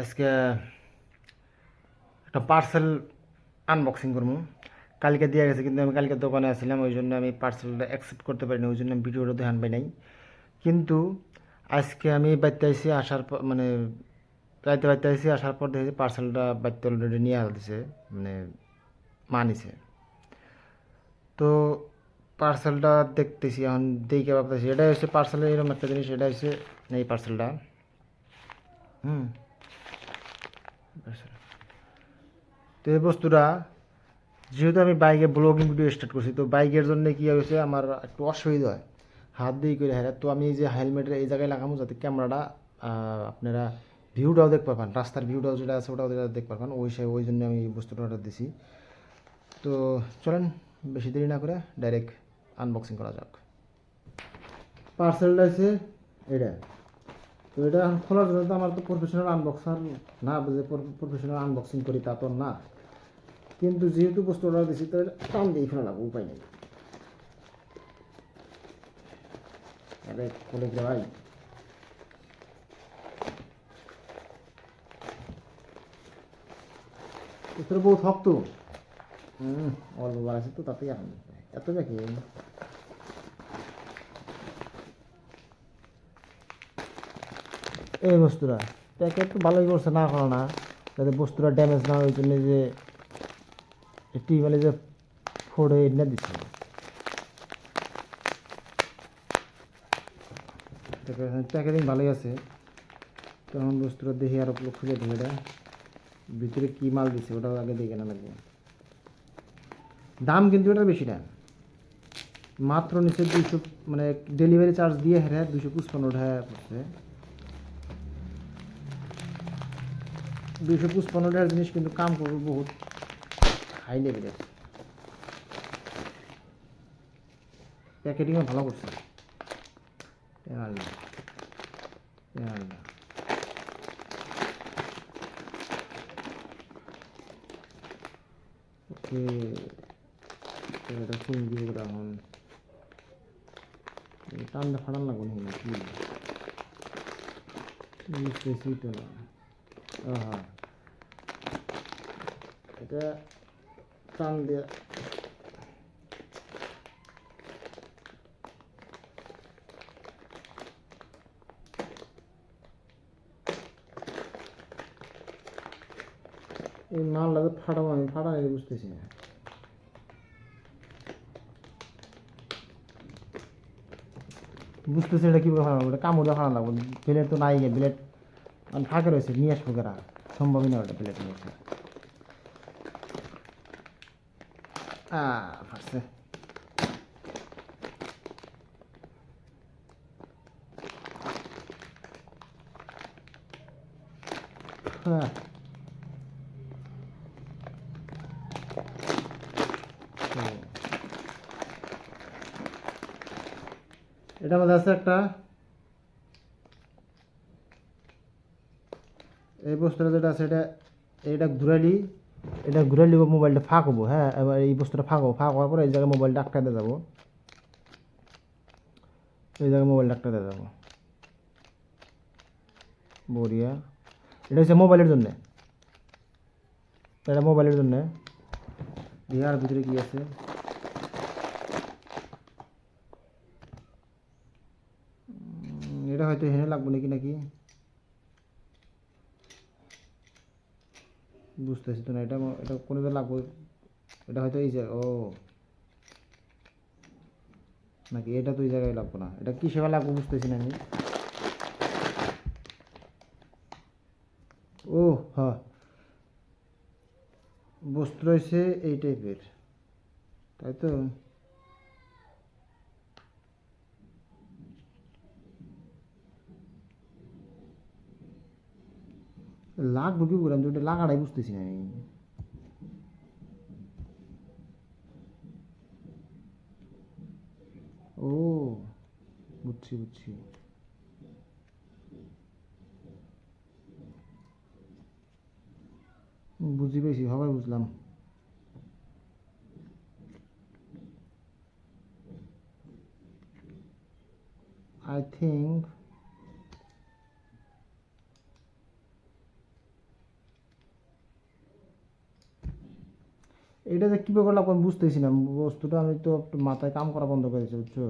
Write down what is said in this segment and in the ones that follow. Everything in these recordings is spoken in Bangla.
আজকে একটা পার্সেল আনবক্সিং করবো। কালকে দিয়ে গেছে, কিন্তু আমি কালকে দোকানে আসছিলাম, ওই জন্য আমি পার্সেলটা অ্যাকসেপ্ট করতে পারিনি, ওই জন্য আমি ভিডিওটা ধ্যান পাই নাই। কিন্তু আজকে আমি বাড়িতে আইসি, আসার পর মানে রাইতে বাড়িতে আইসি, আসার পর দেখি পার্সেলটা বাড়িতে অলরেডি নিয়ে আসতেছে, মানে মা নিছে। তো পার্সেলটা দেখতেছি এখন, দেখে ভাবতেছি এটা হচ্ছে পার্সেলের এরকম একটা জিনিস, এটা হচ্ছে এই পার্সেলটা। হুম। তো এই বস্তুটা, যেহেতু আমি বাইকে ব্লগিং ভিডিও স্টার্ট করছি, তো বাইকের জন্য কী হয়েছে আমার একটু অসুবিধা হয় হাত দিয়ে করে হেরা। তো আমি এই যে হেলমেটের এই জায়গায় লাগাবো, যাতে ক্যামেরাটা আপনারা ভিউটাও দেখতে পারবেন, রাস্তার ভিউটাও যেটা আছে ওটাও দেখতে পারবেন, ওই জন্য আমি এই বস্তুটা অর্ডার দিছি। তো চলেন বেশি দেরি না করে ডাইরেক্ট আনবক্সিং করা যাক। পার্সেলটা আছে এটা। তো এটা এখন খোলার জন্য তো আমার তো প্রফেশনাল আনবক্সার না, যে প্রফেশনাল আনবক্সিং করি তা তো না, কিন্তু যেহেতু বস্তু অর্ডার দিচ্ছি তো এটা টান দিয়ে ফেলা লাগবে, উপায় নেই। আরে খুলে দে ভাই। তোর বউ শক্ত। অল্প বার আছে তো তাতেই এখন এত দেখি। এই বস্তুটা প্যাকেট তো ভালোই করছে, না করা না, যাতে বস্তুটা ড্যামেজ না হয়, ওই জন্য যে টিউবওয়েলে যে ফোড়ে এনে দিচ্ছে। প্যাকেজিং ভালোই আছে। তখন বস্তুটা দেখি আরো খুলে দিই, এটা ভিতরে কী মাল দিচ্ছে ওটাও আগে দেখে না লাগবে। দাম কিন্তু এটা বেশি না, মাত্র নিচে 200, মানে ডেলিভারি চার্জ দিয়ে হ্যাঁ 255 টাকা পড়ছে। 255 টাকার জিনিস কিন্তু কাম করবে বহুত হাই লেভেলের। প্যাকেটিংও ভালো করছে। আল্লাহ, আল্লাহ। ওকে, এটা খুব দিয়ে এখন টান্ডা ফাটান লাগবে না কি বুঝতেছি তো না। হ্যাঁ, এটা টান দিয়ে এই মালটা তো ফাটাবো, আমি ফাটাই বুঝতেছি না। বুঝতেছি এটা কীভাবে ফাটাবো, এটা কামড়ে ফাটানো লাগবে, প্লেট তো নাই, প্লেট মানে ফাঁকে রয়েছে, নিয়ে আসবো কেরা, সম্ভবই না ওটা প্লেট নিয়ে আসা। ফাটছে। হ্যাঁ, এটার মধ্যে আছে একটা, এই বস্তুটা যেটা আছে এটা, এটা ঘুরালি, এটা ঘুরালি মোবাইলটা ফাঁক হবো। হ্যাঁ, এবার এই বস্তুটা ফাঁক হবো, ফাঁক হওয়ার পরে এই জায়গায় মোবাইলটা আটকাতে যাবো, এই জায়গায় মোবাইলটা আটকাতে যাবো। বড়িয়া, এটা হচ্ছে মোবাইলের জন্যে, এটা মোবাইলের জন্যে। আর ভিতরে কি আছে এটা হয়তো হেনে লাগবো নাকি নাকি বুঝতেছি তো না, এটা এটা কোনো লাগবো, এটা হয়তো এই জায়গায়, ও নাকি এটা তো এই জায়গায় লাগবো না, এটা কি সেবা লাগবো বুঝতেছি না আমি। ও হ্যাঁ, বস্তু রয়েছে এই টাইপের, তাই তো। লাগবো কি করে, আমি তো এটা লাগাটাই বুঝতেছি না আমি। ও বুঝছি বুঝছি। বুঝি পেয়েছি, সবাই বুঝলাম। আই থিঙ্ক এটা যে কীভাবে করলাম আমি বুঝতেছি না, বস্তুটা আমি তো একটু মাথায় কাম করা বন্ধ করে দিচ্ছি, বুঝছো?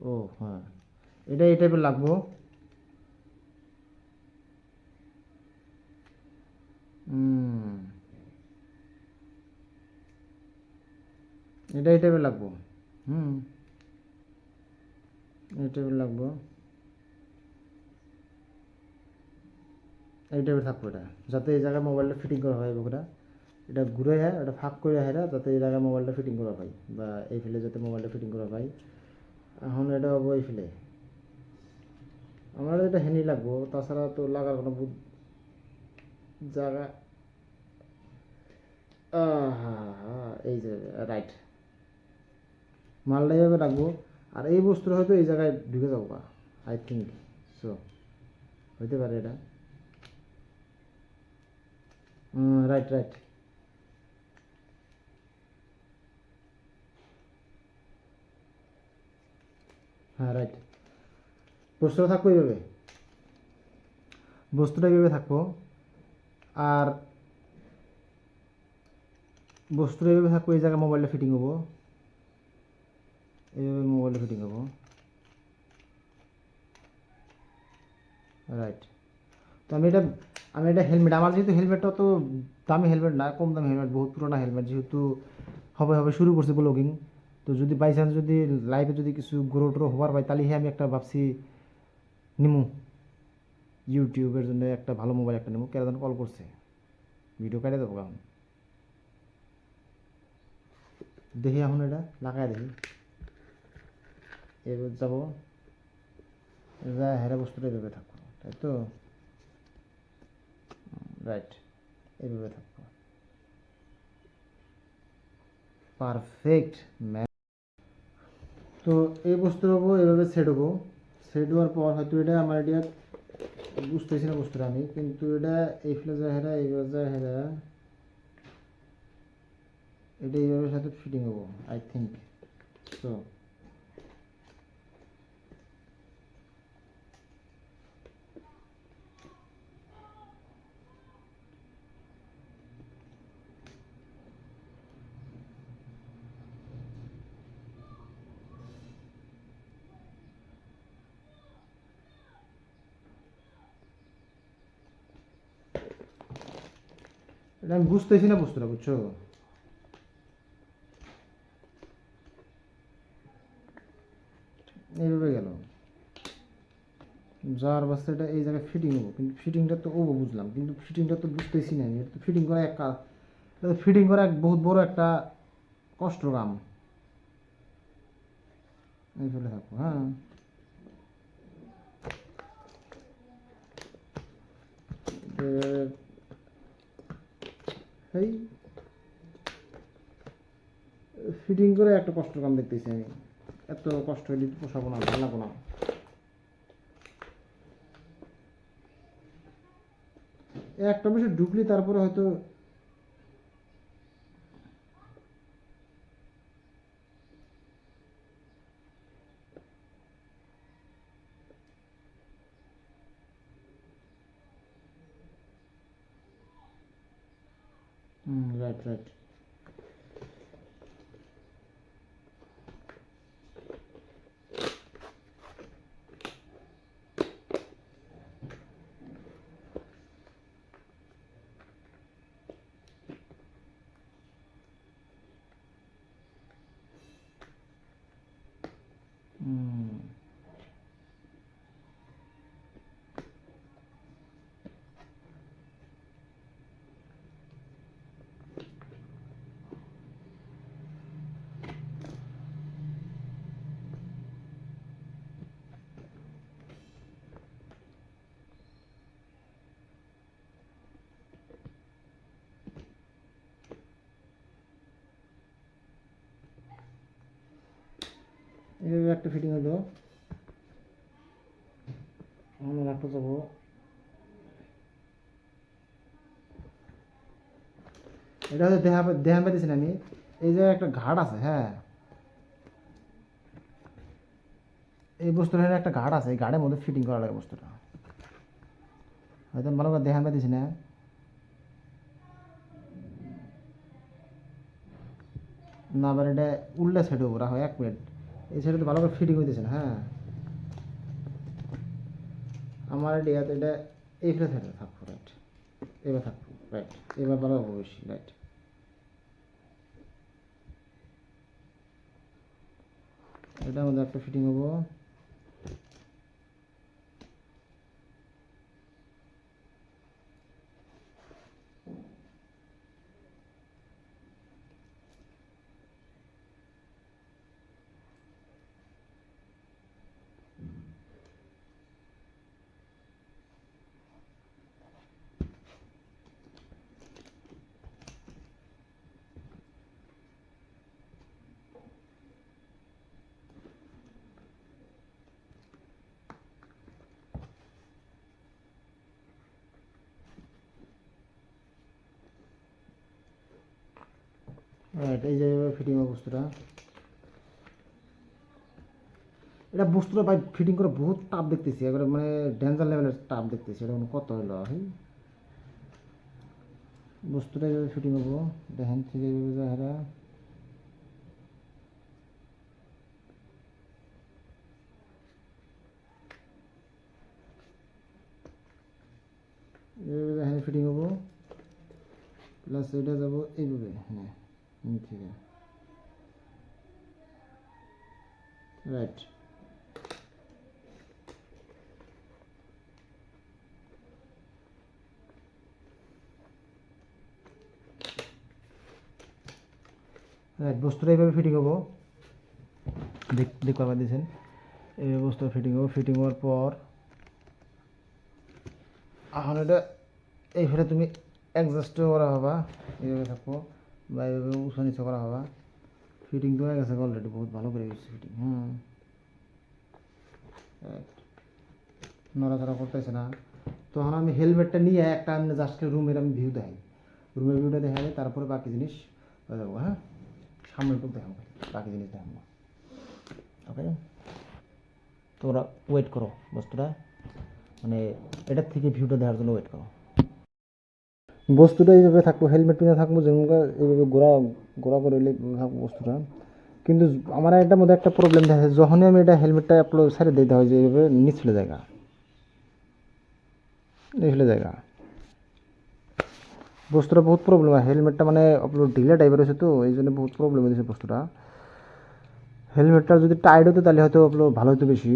ও হ্যাঁ, এটা এই টাইপের লাগবো। হুম, এটা এই টাইপের লাগবো। হুম, এই টাইপের লাগবো, এই টাইপের থাকবো এটা, যাতে এই জায়গায় মোবাইলটা ফিটিং করা হয় ওটা, এটা ঘুরে হ্যাঁ এটা ফাঁক করে হেরা, যাতে এই জায়গায় মোবাইলটা ফিটিং করা হয়, বা এই ফেলে যাতে মোবাইলটা ফিটিং করা হয়। এখন এটা হবো এই ফেলে, আমার এটা হ্যান্ডি লাগবো, তাছাড়া তো লাগার কোনো জায়গা। হ্যাঁ হ্যাঁ, এই যে রাইট, মালটা এইভাবে রাখবো, আর এই বস্তুটা হয়তো এই জায়গায় ঢুকে যাবো, আই থিঙ্ক সো, হইতে পারে এটা। রাইট রাইট, হ্যাঁ রাইট, বস্তুটা থাকবো এইভাবে, বস্তুটা এইভাবে থাকবো, আর বস্তুটা এইভাবে থাকবো, এই জায়গায় মোবাইলটা ফিটিং হবো, এইভাবে মোবাইলটা ফিটিং হবো, রাইট। তো আমি এটা হেলমেট, আমার যেহেতু হেলমেটটা তো দামি হেলমেট না, কম দামি হেলমেট, বহুত পুরোনো হেলমেট, যেহেতু হবে হবে শুরু করছি ব্লগিং, তো যদি বাই চান্স যদি লাইফে যদি কিছু গ্রো ট্রো হবার পাই, তাহলে আমি একটা ভাবছি নিমু, ইউটিউবের জন্য একটা ভালো মোবাইল একটা নিমু। কেরাদান কল করছে, ভিডিও কাটে দেবো এখন, দেখি এখন এটা লাগাই দেখি, এবার যাবো, যা হেরা বস্তুটা এভাবে থাকবো, তাই তো, রাইট, এইভাবে থাকবো, পারফেক্ট ম্যাম। তো এই বস্তু হবো, এভাবে সেট হবো, সেট হওয়ার পর হয়তো এটা আমার এটা বুঝতেছি না বস্তুটা আমি, কিন্তু এটা এই ফেলে যায় হেরা, এইভাবে যায় হেরা, এটা এইভাবে সাথে ফিটিং হবো আই থিঙ্ক সো। এটা আমি বুঝতেছি না বস্তুটা, বুঝছো? এইভাবে গেল, যার বাচ্চা এটা এই জায়গায় ফিটিং হবো, কিন্তু ফিটিংটা তো ও বুঝলাম, কিন্তু ফিটিংটা তো বুঝতেছি না আমি, তো ফিটিং করা ফিটিং করা এক বহুত বড় একটা কষ্ট কাম। এই ফেলে থাকবো, হ্যাঁ, এই ফিটিং করে একটা কষ্ট কাম দেখতেছি আমি, এত কষ্ট হইলে পোষাবো না, ভালো লাগবো না। একটা বিষয় ঢুকলি তারপরে হয়তো, রাইট রাইট। এইভাবে একটা ফিটিং হলো, আমরা রাখতে যাবো, এটা হচ্ছে দেহা পেতেছি না আমি, এই জায়গায় একটা ঘাট আছে, হ্যাঁ, এই বস্তুটা এখানে একটা ঘাট আছে, এই ঘাটের মধ্যে ফিটিং করা লাগে বস্তুটা, হয়তো আমি ভালো করে দেখান পাইতেছি না। না আবার এটা উল্টা সাইডে ওরা হয় 1 মিনিট এই সাইডে তো ভালো করে ফিটিং হইতেছে না। হ্যাঁ আমার এটা এই ফ্রে সাইডে থাকবো, রাইট এবার থাকবো, রাইট এবার ভালো হবে বেশি, রাইট। এটার মধ্যে একটা ফিটিং হবো। রাইট এই যে ফিটিং হবে বস্তুটা। এটা বস্তুটা ভাই ফিটিং করে বহুত টাফ দেখতেছি, একবারে মানে ডেঞ্জার লেভেলের টাফ দেখতেছি। এটা কোনো কত হইলো ভাই, বস্তুটা এইভাবে ফিটিং হবো। দেখেন থেকে এইভাবে যায় হেরা, এইভাবে দেখেন ফিটিং হবো। প্লাস এটা যাবো এইভাবে, হ্যাঁ ঠিক আছে, রাইট। রাইট বস্তুটা এইভাবে ফিটিং হবো, দেখতে পাবা দিয়েছেন। এই বস্তুটা ফিটিং হবো। ফিটিং হওয়ার পর এখন এটা এইভাবে তুমি অ্যাডজাস্টও করা হবা, এইভাবে থাকবো বা এইভাবে উঁচু নিচু করা হবা। ফিটিং তো হয়ে গেছে অলরেডি, বহুত ভালো করে গেছে ফিটিং। নড়াচড়া করতেছে না। তখন আমি হেলমেটটা নিয়ে একটা আমি জাস্ট রুমের আমি ভিউ দেখাই, রুমের ভিউটা দেখাই, তারপরে বাকি জিনিস হয়ে যাবো। হ্যাঁ সামনের টুক দেখাবো, বাকি জিনিস দেখাবো। ওকে তোমরা ওয়েট করো বস্তুটা, মানে এটার থেকে ভিউটা দেখার জন্য ওয়েট করো। বস্তুটা এইভাবে থাকবো, হেলমেট পিনে থাকবো, যেমন এইভাবে গোড়া গোড়া করে থাকবো বস্তুটা। কিন্তু আমার এটার মধ্যে একটা প্রবলেম দেখা যায়, যখনই আমি এটা হেলমেটটা আপলোড সাইডে দিতে হয় যে এইভাবে নিচ ফেলে জায়গা, এই ফেলে জায়গা বস্তুটা বহুত প্রবলেম হয়। হেলমেটটা মানে আপলোড ঢিলা টাইপের হয়েছে, তো এই জন্য বহুত প্রবলেম হয়েছে বস্তুটা। হেলমেটটা যদি টাইট হতো তাহলে হয়তো আপলোড ভালো হতো বেশি,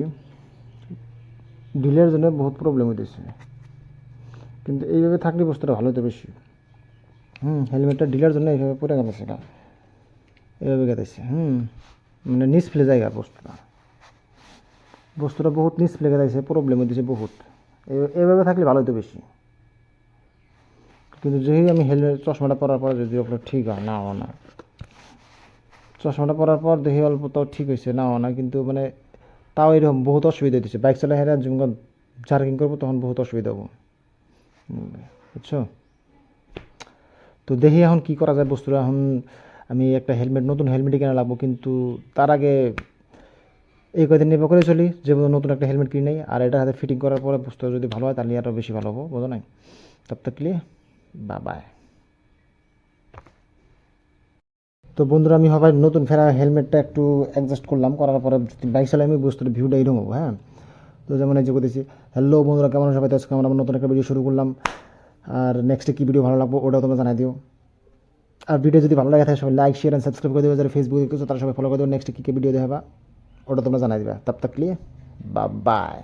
ঢিলের জন্য বহুত প্রবলেম হইতেছে। কিন্তু এইভাবে থাকলে বস্তুটা ভালো হতো বেশি। হেলমেটটা ঢিলার জন্য এইভাবে পরে গেছে, সেটা এভাবে গেতেছে। মানে নিচ ফেলে জায়গা বস্তুটা, বস্তুটা বহুত নিচ ফেলে গেছে, প্রবলেম হইতেছে বহুত। এভাবে থাকলে ভালো হতো বেশি। কিন্তু যেই আমি হেলমেট চশমাটা পরার পর যদি আপনার ঠিক হয়, না হয় না, চশমাটা পরার পর দেখি অল্প তাও ঠিক হয়েছে, না হয় না, কিন্তু মানে তাও এরকম বহুত অসুবিধা হইতেছে। বাইক চালা হেরা যখন জার্কিং করবো তখন বহুত অসুবিধা হবো, বুঝছো। তো দেখি এখন কি করা যায় বস্তুটা। এখন আমি একটা হেলমেট, নতুন হেলমেটই কেনা লাগবো, কিন্তু তার আগে এই কদিন নির্ভর করে চলি যে নতুন একটা হেলমেট কিনে নেই। আর এটা হাতে ফিটিং করার পরে বস্তু যদি ভালো হয় তাহলে আরও বেশি ভালো হবো, বোঝো নাই। তব তকলি বাই। তো বন্ধুরা আমি সবাই নতুন ফেরা হেলমেটটা একটু অ্যাডজাস্ট করলাম, করার পরে বাইক চালাই আমি বস্তুটা ভিউটা এরকম হবো। হ্যাঁ তো যেমন এই যে করতেছি, হ্যালো বন্ধুরা কেমন সবাই, তো আজকে আমরা নতুন একটা ভিডিও শুরু করলাম। আর নেক্সটে কী ভিডিও ভালো লাগবো ওটাও তোমরা জানাই দিও। আর ভিডিও যদি ভালো লাগে থাকে সবাই লাইক শেয়ার অ্যান্ড সাবস্ক্রাইব করে দেবে, যারা ফেসবুকে দেখছো তারা সবাই ফলো করে দেবে। নেক্সট কী কী ভিডিও দেখাবা ওটা তোমরা জানাই দিবা। তব তক লিয়ে বাই।